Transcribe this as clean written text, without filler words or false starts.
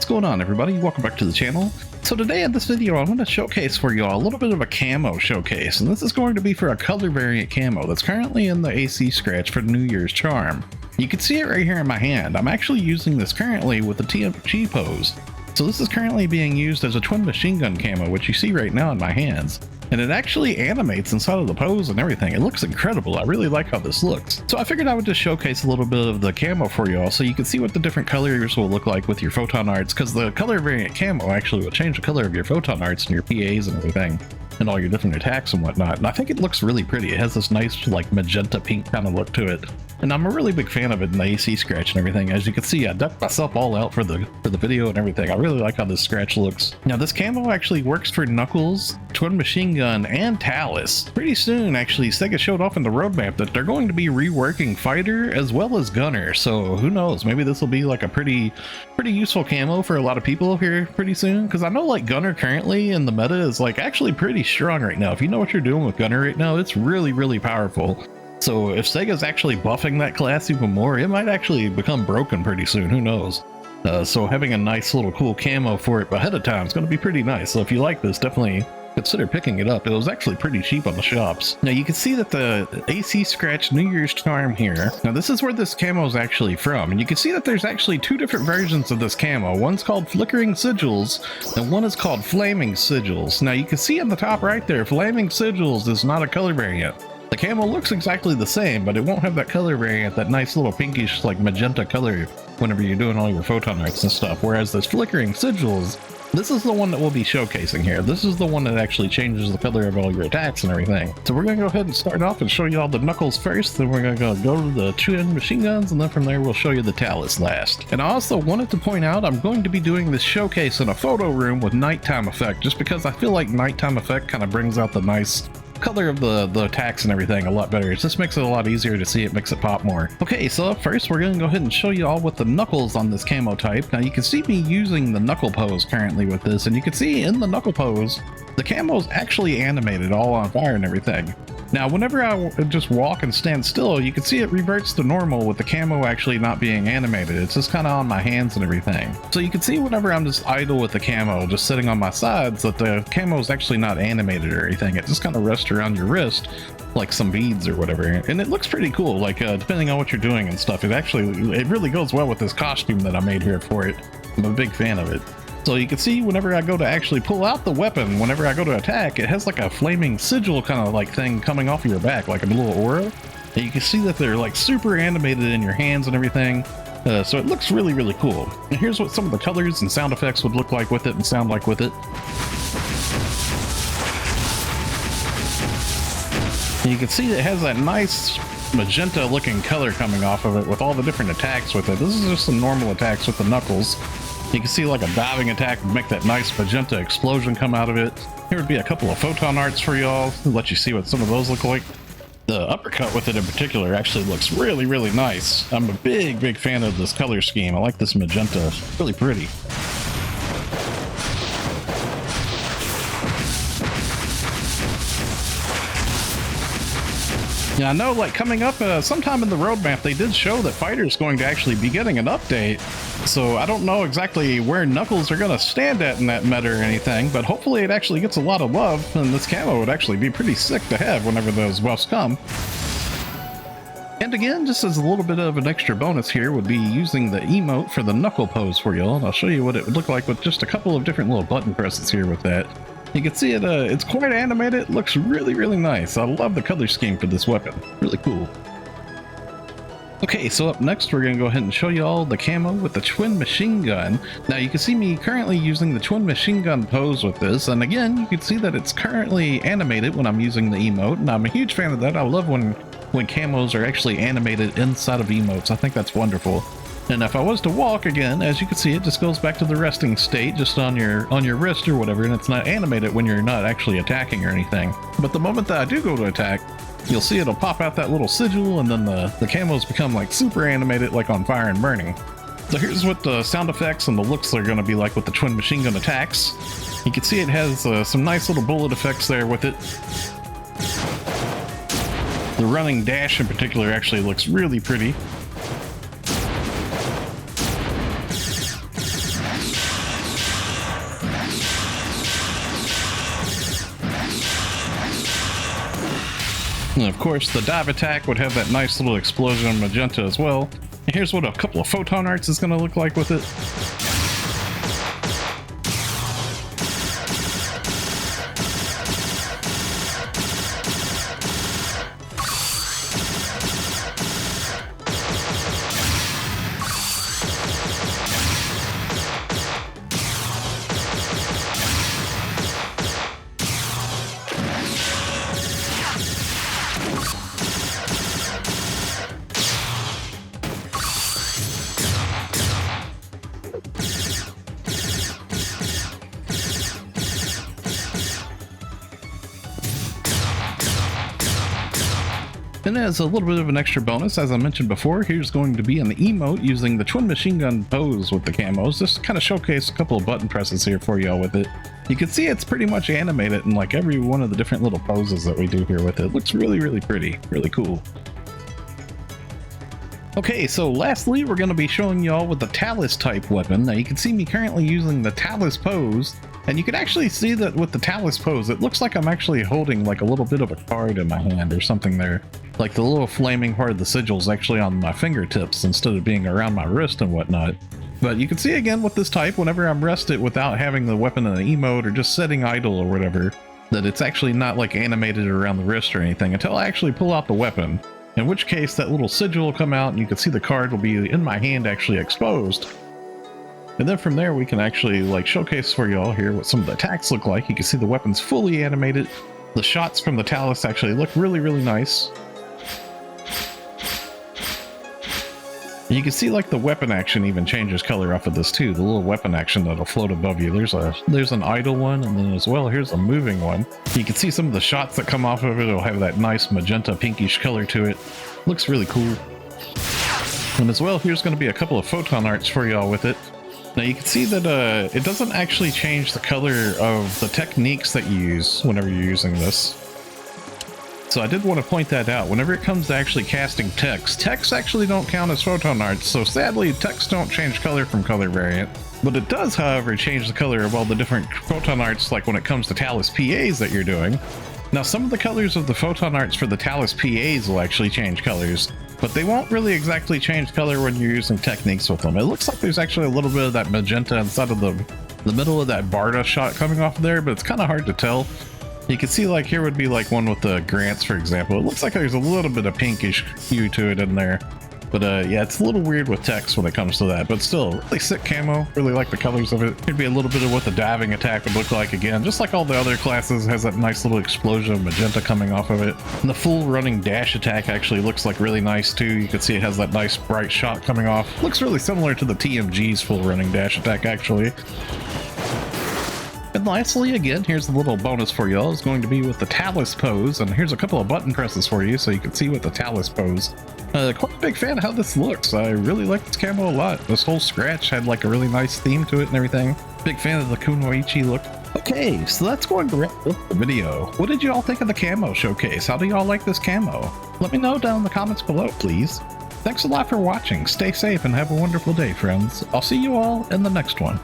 What's going on, everybody? Welcome back to the channel. So today in this video I'm going to showcase for you all a little bit of a camo showcase, and this is going to be for a color variant camo that's currently in the AC Scratch for New Year's Charm. You can see it right here in my hand. I'm actually using this currently with the TMG pose. So this is currently being used as a twin machine gun camo, which you see right now in my hands. And it actually animates inside of the pose and everything. It looks incredible. I really like how this looks. So I figured I would just showcase a little bit of the camo for you all so you can see what the different colors will look like with your photon arts, because the color variant camo actually will change the color of your photon arts and your PAs and everything, and all your different attacks and whatnot. And I think it looks really pretty. It has this nice like magenta pink kind of look to it. And I'm a really big fan of it in the AC Scratch and everything. As you can see, I ducked myself all out for the video and everything. I really like how this Scratch looks. Now this camo actually works for Knuckles, Twin Machine Gun, and Talus. Pretty soon, actually, Sega showed off in the roadmap that they're going to be reworking Fighter as well as Gunner. So who knows? Maybe this will be like a pretty useful camo for a lot of people here pretty soon. Because I know like Gunner currently in the meta is like actually pretty strong right now. If you know what you're doing with Gunner right now, it's really powerful. So if Sega's actually buffing that class even more, it might actually become broken pretty soon. Who knows? So having a nice little cool camo for it ahead of time is going to be pretty nice. So if you like this, definitely consider picking it up. It was actually pretty cheap on the shops. Now you can see that the AC Scratch New Year's Charm here. Now this is where this camo is actually from, and you can see that there's actually two different versions of this camo. One's called Flickering Sigils, and one is called Flaming Sigils. Now you can see on the top right there, Flaming Sigils is not a color variant. The camo looks exactly the same, but it won't have that color variant, that nice little pinkish like magenta color whenever you're doing all your photon arts and stuff. Whereas this Flickering Sigils, this is the one that we'll be showcasing here. This is the one that actually changes the color of all your attacks and everything. So we're going to go ahead and start off and show you all the Knuckles first, then we're going to go to the twin machine guns, and then from there we'll show you the Talus last. And I also wanted to point out I'm going to be doing this showcase in a photo room with nighttime effect, just because I feel like nighttime effect kind of brings out the nice color of the attacks and everything a lot better. It just makes it a lot easier to see. It makes it pop more. Okay, so up first we're going to go ahead and show you all with the Knuckles on this camo type. Now you can see me using the knuckle pose currently with this, and you can see in the knuckle pose the camo is actually animated all on fire and everything. Now whenever I just walk and stand still, you can see it reverts to normal with the camo actually not being animated. It's just kind of on my hands and everything. So you can see whenever I'm just idle with the camo, just sitting on my sides, that the camo is actually not animated or anything. It just kind of rests around your wrist like some beads or whatever, and it looks pretty cool. Like depending on what you're doing and stuff, it really goes well with this costume that I made here for it. I'm a big fan of it. So you can see whenever I go to actually pull out the weapon, whenever I go to attack, it has like a flaming sigil kind of like thing coming off of your back, like a little aura. And you can see that they're like super animated in your hands and everything. So it looks really cool. And here's what some of the colors and sound effects would look like with it and sound like with it. And you can see it has that nice magenta looking color coming off of it with all the different attacks with it. This is just some normal attacks with the Knuckles. You can see like a diving attack would make that nice magenta explosion come out of it. Here would be a couple of photon arts for y'all to let you see what some of those look like. The uppercut with it in particular actually looks really nice. I'm a big fan of this color scheme. I like this magenta. It's really pretty. Yeah, I know like coming up sometime in the roadmap they did show that Fighter's going to actually be getting an update, so I don't know exactly where Knuckles are going to stand at in that meta or anything, but hopefully it actually gets a lot of love, and this camo would actually be pretty sick to have whenever those buffs come. And again, just as a little bit of an extra bonus here would be using the emote for the knuckle pose for y'all, and I'll show you what it would look like with just a couple of different little button presses here with that. You can see it, it's quite animated. It looks really nice. I love the color scheme for this weapon. Really cool. Okay, so up next we're going to go ahead and show you all the camo with the twin machine gun. Now you can see me currently using the twin machine gun pose with this, and again you can see that it's currently animated when I'm using the emote, and I'm a huge fan of that. I love when camos are actually animated inside of emotes. I think that's wonderful. And if I was to walk again, as you can see, it just goes back to the resting state just on your wrist or whatever, and it's not animated when you're not actually attacking or anything. But the moment that I do go to attack, you'll see it'll pop out that little sigil, and then the camos become like super animated, like on fire and burning. So here's what the sound effects and the looks are going to be like with the twin machine gun attacks. You can see it has some nice little bullet effects there with it. The running dash in particular actually looks really pretty. And of course, the dive attack would have that nice little explosion of magenta as well. And here's what a couple of photon arts is going to look like with it. And as a little bit of an extra bonus, as I mentioned before, here's going to be an emote using the twin machine gun pose with the camos. Just kind of showcase a couple of button presses here for y'all with it. You can see it's pretty much animated in like every one of the different little poses that we do here with it. It looks really, really pretty, really cool. Okay, so lastly, we're going to be showing y'all with the Talus type weapon. Now you can see me currently using the Talus pose, and you can actually see that with the Talus pose, it looks like I'm actually holding like a little bit of a card in my hand or something there. Like the little flaming part of the sigil is actually on my fingertips instead of being around my wrist and whatnot. But you can see again with this type, whenever I'm rested without having the weapon in an emote or just setting idle or whatever, that it's actually not like animated around the wrist or anything until I actually pull out the weapon. In which case that little sigil will come out and you can see the card will be in my hand actually exposed. And then from there we can actually like showcase for y'all here what some of the attacks look like. You can see the weapons fully animated. The shots from the Talus actually look really, really nice. And you can see like the weapon action even changes color off of this too. The little weapon action that'll float above you. There's an idle one, and then as well here's a moving one. You can see some of the shots that come off of it. It'll have that nice magenta pinkish color to it. Looks really cool. And as well, here's going to be a couple of photon arts for y'all with it. Now you can see that it doesn't actually change the color of the techniques that you use whenever you're using this. So I did want to point that out. Whenever it comes to actually casting text actually don't count as photon arts, so sadly text don't change color from color variant. But it does, however, change the color of all the different photon arts, like when it comes to Talus PAs that you're doing. Now some of the colors of the photon arts for the Talus PAs will actually change colors, but they won't really exactly change color when you're using techniques with them. It looks like there's actually a little bit of that magenta inside of the middle of that Barda shot coming off there, but it's kind of hard to tell. You can see like here would be like one with the Grants, for example. It looks like there's a little bit of pinkish hue to it in there. But yeah, it's a little weird with text when it comes to that, but still really sick camo. Really like the colors of it. Could be a little bit of what the diving attack would look like again. Just like all the other classes, has that nice little explosion of magenta coming off of it. And the full running dash attack actually looks like really nice too. You can see it has that nice bright shot coming off. Looks really similar to the TMG's full running dash attack actually. And lastly, again, here's a little bonus for y'all. It's going to be with the Talus pose, and here's a couple of button presses for you so you can see with the Talus pose. Quite a big fan of how this looks. I really like this camo a lot. This whole scratch had like a really nice theme to it and everything. Big fan of the Kunoichi look. Okay, so that's going to wrap up the video. What did you all think of the camo showcase? How do y'all like this camo? Let me know down in the comments below, please. Thanks a lot for watching. Stay safe and have a wonderful day, friends. I'll see you all in the next one.